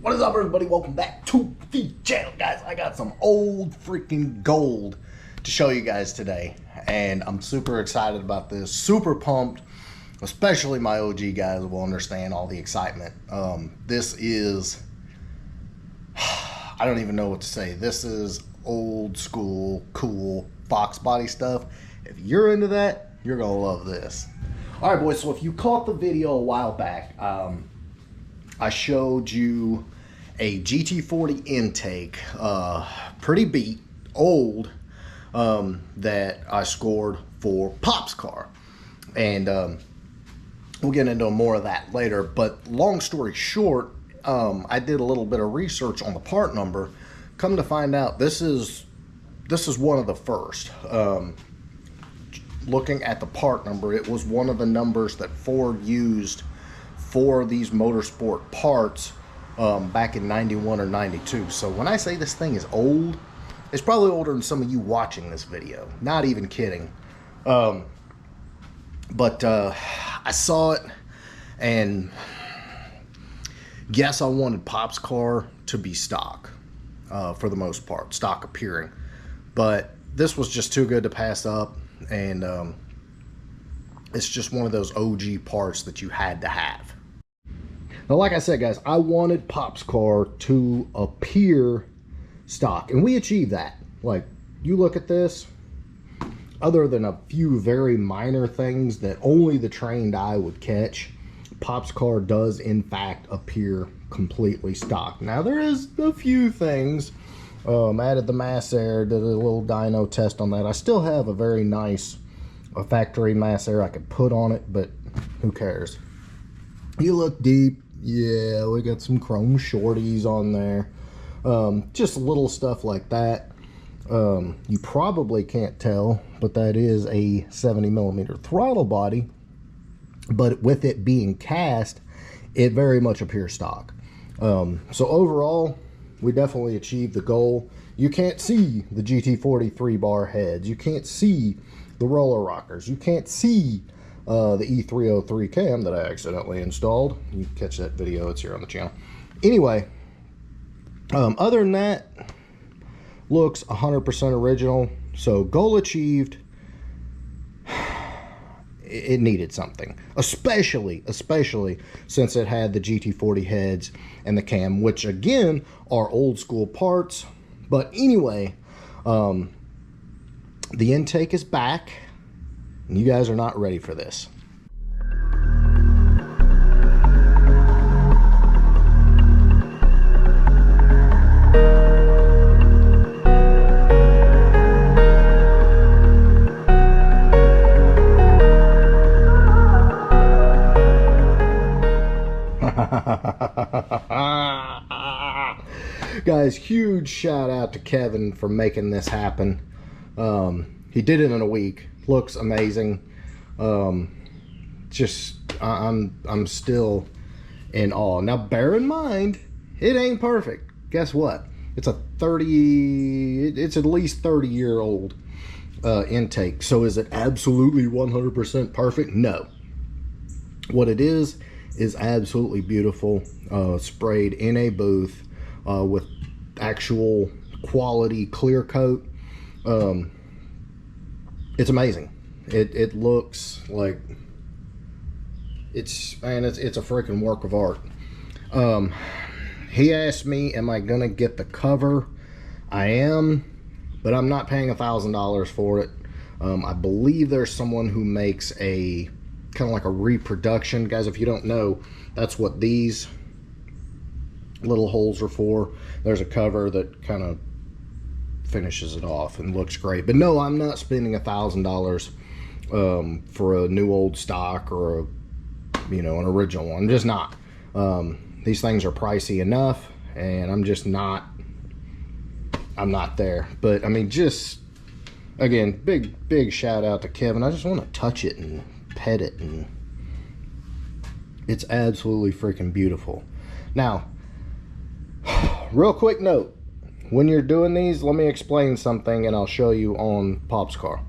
What is up, everybody? Welcome back to the channel, guys. I got some old freaking gold to show you guys today, and I'm super excited about this. Super pumped, especially my OG guys will understand all the excitement. This is, I don't even know what to say. This is old school, cool Fox body stuff. If you're into that, you're gonna love this. All right, boys. So if you caught the video a while back, I showed you a GT40 intake, pretty beat, old, that I scored for Pop's car. And we'll get into more of that later. But long story short, I did a little bit of research on the part number. Come to find out, this is one of the first. Looking at the part number, it was one of the numbers that Ford used for these motorsport parts back in 91 or 92. So when I say this thing is old, it's probably older than some of you watching this video. Not even kidding. But I saw it, and yes, I wanted Pop's car to be stock for the most part, stock appearing. But this was just too good to pass up, and it's just one of those OG parts that you had to have. Now, like I said, guys, I wanted Pop's car to appear stock, and we achieved that. Like, you look at this, other than a few very minor things that only the trained eye would catch, Pop's car does, in fact, appear completely stock. Now, there is a few things. Added the mass air, did a little dyno test on that. I still have a very nice factory mass air I could put on it, but who cares? You look deep. Yeah, we got some chrome shorties on there. Just little stuff like that. You probably can't tell, but that is a 70mm throttle body. But with it being cast, it very much appears stock. So overall, we definitely achieved the goal. You can't see the GT40 3-bar heads. You can't see the roller rockers. You can't see the E303 cam that I accidentally installed. You can catch that video, it's here on the channel. Anyway, other than that, looks 100% original. So goal achieved. It needed something, especially since it had the GT40 heads and the cam, which again are old school parts. But anyway, the intake is back, and you guys are not ready for this. Guys, huge shout out to Kevin for making this happen. He did it in a week. Looks amazing. Just I'm still in awe. Now bear in mind, it ain't perfect. Guess what? It's a it's at least 30-year-old intake. So is it absolutely 100% perfect? No. What it is absolutely beautiful. Sprayed in a booth with actual quality clear coat. It's amazing. It looks like it's a freaking work of art. He asked me, am I gonna get the cover? I am, but I'm not paying $1,000 for it. I believe there's someone who makes a kind of like a reproduction. Guys, if you don't know, that's what these little holes are for. There's a cover that kind of finishes it off and looks great. But no, I'm not spending $1,000 for a new old stock or an original one. I'm just not. These things are pricey enough, and I'm not there. But I mean, just again, big shout out to Kevin. I just want to touch it and pet it, and it's absolutely freaking beautiful. Now, real quick note, when you're doing these, let me explain something, and I'll show you on Pop's car.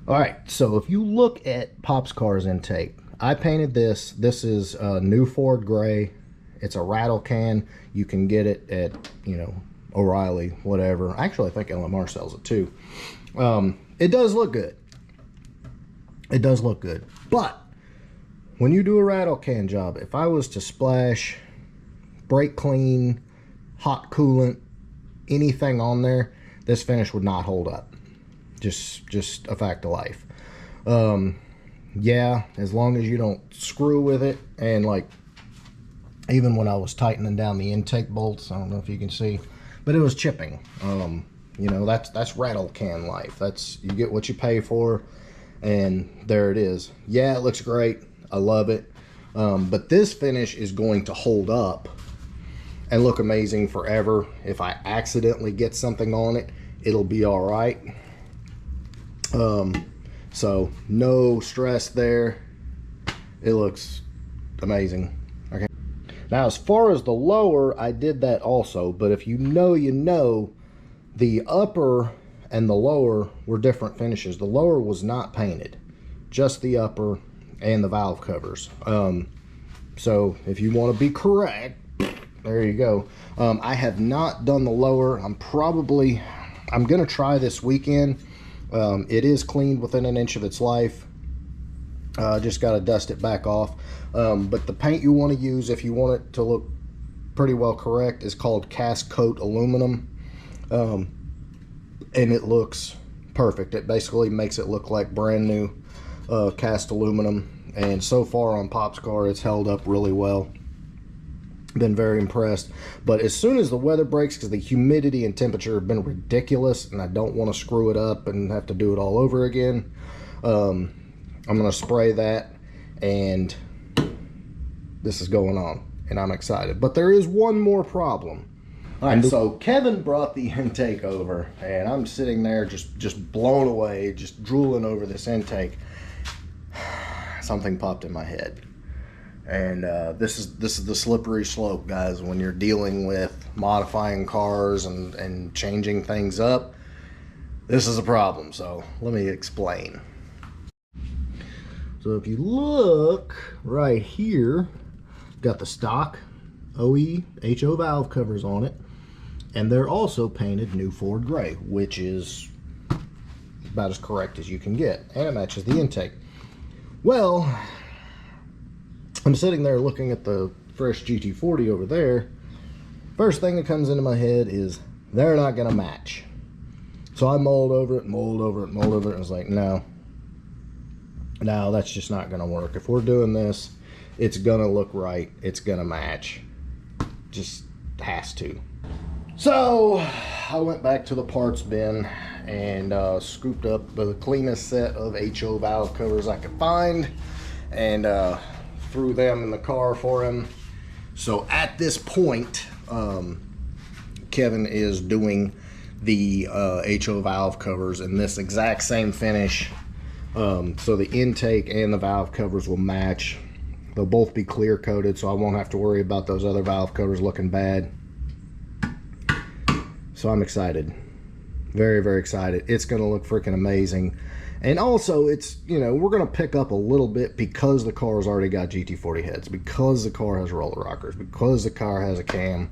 All right, so if you look at Pop's car's intake, I painted this. This is new Ford gray, It's a rattle can. You can get it at, you know, O'Reilly, whatever. Actually, I think LMR sells it too. It does look good. It does look good. But when you do a rattle can job, if I was to splash brake clean, hot coolant, anything on there, this finish would not hold up. Just a fact of life. Yeah, as long as you don't screw with it, and like even when I was tightening down the intake bolts, I don't know if you can see, but it was chipping. You know, that's rattle can life. That's, you get what you pay for, and there it is. Yeah, it looks great. I love it. But this finish is going to hold up and look amazing forever. If I accidentally get something on it, it'll be all right. So no stress there. It looks amazing. Okay. Now, as far as the lower, I did that also, but if you know, you know, the upper and the lower were different finishes. The lower was not painted, just the upper and the valve covers. So if you want to be correct, there you go. I have not done the lower. I'm gonna try this weekend. It is cleaned within an inch of its life. Just got to dust it back off. But the paint you want to use, if you want it to look pretty well correct, is called cast coat aluminum. And it looks perfect. It basically makes it look like brand new cast aluminum. And so far on Pop's car, it's held up really well. Been very impressed. But as soon as the weather breaks, because the humidity and temperature have been ridiculous, and I don't want to screw it up and have to do it all over again, I'm going to spray that, and this is going on, and I'm excited. But there is one more problem. All right, so Kevin brought the intake over, and I'm sitting there just blown away, just drooling over this intake. Something popped in my head. And this is the slippery slope, guys, when you're dealing with modifying cars and changing things up. This is a problem, so let me explain. So if you look right here, got the stock OE HO valve covers on it, and they're also painted new Ford gray, which is about as correct as you can get, and it matches the intake. Well, I'm sitting there looking at the fresh GT40 over there. First thing that comes into my head is they're not gonna match. So I mulled over it, and I was like, no, that's just not gonna work. If we're doing this, it's gonna look right, it's gonna match. Just has to. So I went back to the parts bin and scooped up the cleanest set of HO valve covers I could find, and threw them in the car for him. So at this point, Kevin is doing the HO valve covers in this exact same finish. So the intake and the valve covers will match. They'll both be clear coated, so I won't have to worry about those other valve covers looking bad. So I'm excited. Very, very excited. It's going to look freaking amazing. And also, it's, you know, we're going to pick up a little bit because the car's already got GT40 heads, because the car has roller rockers, because the car has a cam.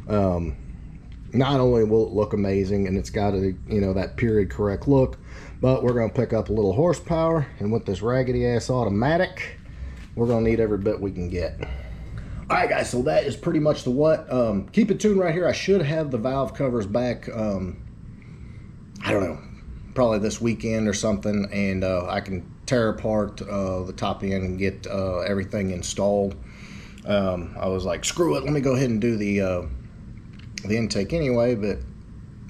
Not only will it look amazing, and it's got a, you know, that period correct look, but we're going to pick up a little horsepower, and with this raggedy ass automatic, we're going to need every bit we can get. All right, guys, so that is pretty much the what. Keep it tuned right here. I should have the valve covers back, I don't know, probably this weekend or something, and I can tear apart the top end and get everything installed. I was like, screw it, let me go ahead and do the intake anyway, but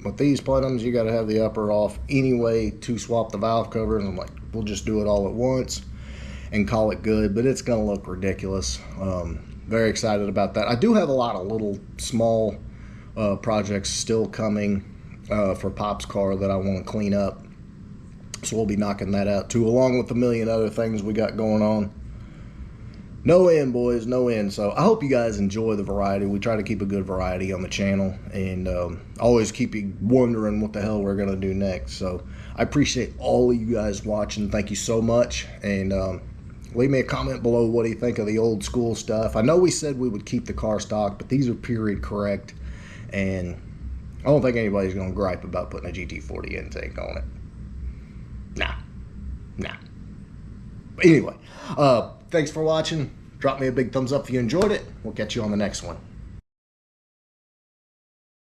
with these plenums, you got to have the upper off anyway to swap the valve covers. I'm like, we'll just do it all at once and call it good, but it's going to look ridiculous. Very excited about that. I do have a lot of little small projects still coming for Pop's car that I want to clean up, so we'll be knocking that out too, along with a million other things we got going on. No end, boys, no end. So I hope you guys enjoy the variety. We try to keep a good variety on the channel, and always keep you wondering what the hell we're gonna do next. So I appreciate all of you guys watching. Thank you so much, and Leave me a comment below. What do you think of the old school stuff? I know we said we would keep the car stock, but these are period correct, and I don't think anybody's going to gripe about putting a GT40 intake on it. Nah. But anyway, thanks for watching. Drop me a big thumbs up if you enjoyed it. We'll catch you on the next one.